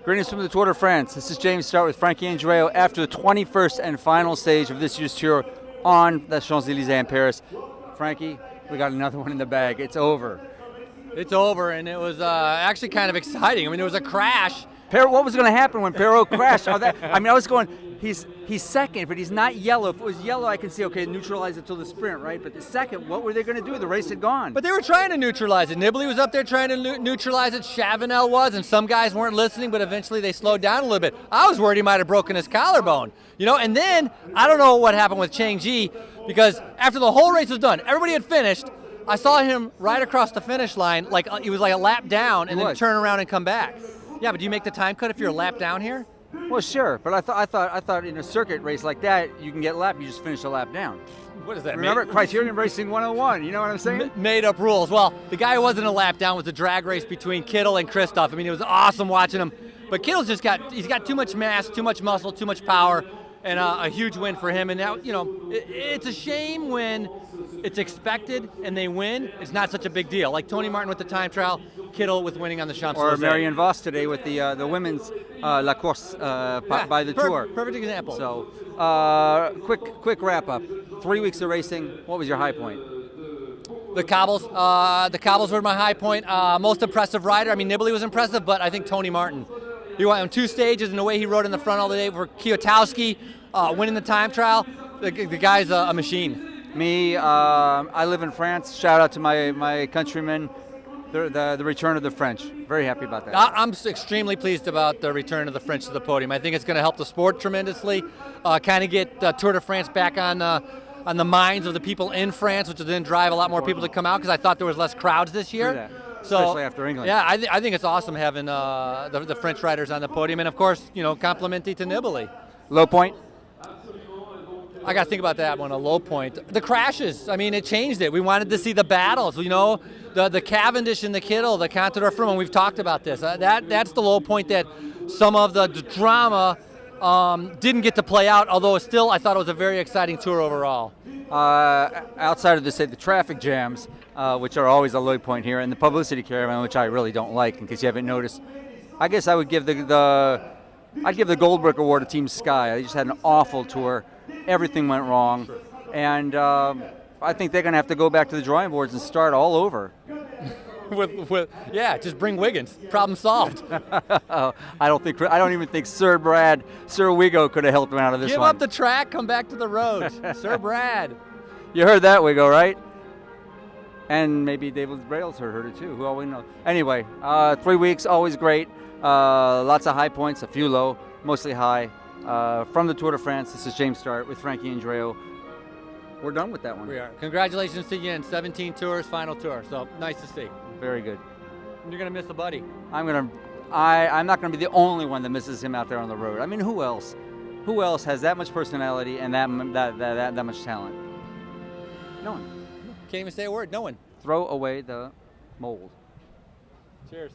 Greetings from the Tour de France. This is James Start with Frankie Andreu after the 21st and final stage of this year's tour on the Champs-Élysées in Paris. Frankie, we got another one in the bag. It's over. It's over, and it was actually kind of exciting. I mean, there was a crash. What was going to happen when Perrault crashed? I was going, he's second, but he's not yellow. If it was yellow, I can see, okay, neutralize it till the sprint, right? But the second, what were they going to do? The race had gone. But they were trying to neutralize it. Nibali was up there trying to neutralize it. Chavanel was, and some guys weren't listening, but eventually they slowed down a little bit. I was worried he might have broken his collarbone, and then I don't know what happened with Chang Ji, because after the whole race was done, everybody had finished, I saw him right across the finish line, like he was like a lap down, and then turn around and come back. Yeah, but do you make the time cut if you're a lap down here? Well, sure, but I thought in a circuit race like that, you can get a lap, you just finish a lap down. What is that? Remember, Criterium Racing 101, you know what I'm saying? Made up rules. Well, the guy who wasn't a lap down was the drag race between Kittel and Kristoff. I mean, it was awesome watching him. But Kittel's he's got too much mass, too much muscle, too much power, and a huge win for him. And now, it's a shame when it's expected and they win. It's not such a big deal. Like Tony Martin with the time trial, Kittel with winning on the Champs-Élysées. Or Marianne Vos today with the women's La Course by the Tour. Perfect example. So, quick wrap up. 3 weeks of racing. What was your high point? The cobbles. The cobbles were my high point. Most impressive rider. I mean, Nibali was impressive, but I think Tony Martin. He went on 2 stages, and the way he rode in the front all the day for Kwiatkowski, winning the time trial. The guy's a machine. Me, I live in France. Shout out to my countrymen. The return of the French. Very happy about that. I'm extremely pleased about the return of the French to the podium. I think it's going to help the sport tremendously. Kind of get Tour de France back on the minds of the people in France, which will then drive a lot more people to come out, because I thought there was less crowds this year. Especially after England. Yeah, I think it's awesome having the French riders on the podium, and of course, complimenting to Nibali. Low point? I got to think about that one, a low point. The crashes, I mean, it changed it. We wanted to see the battles, the Cavendish and the Kittel, the Contador Froome, we've talked about this. That's the low point, that some of the drama didn't get to play out, although still I thought it was a very exciting tour overall. Outside of the traffic jams, which are always a low point here, and the publicity caravan, which I really don't like, in case you haven't noticed, I guess I would give I'd give the Goldberg Award to Team Sky. They just had an awful tour. Everything went wrong, and I think they're going to have to go back to the drawing boards and start all over. Just bring Wiggins. Problem solved. I don't even think Sir Wigo could have helped him out of this one. Give up the track, come back to the road. Sir Brad. You heard that, Wigo, right? And maybe David Brailsford heard it too. Who all we know. Anyway, 3 weeks, always great. Lots of high points, a few low, mostly high. From the Tour de France, this is James Start with Frankie Andreu. We're done with that one. We are. Congratulations to you in 17 tours, final tour. So nice to see. Very good. You're gonna miss a buddy. I'm not gonna be the only one that misses him out there on the road. I mean, who else? Who else has that much personality and that much talent? No one. Can't even say a word. No one. Throw away the mold. Cheers.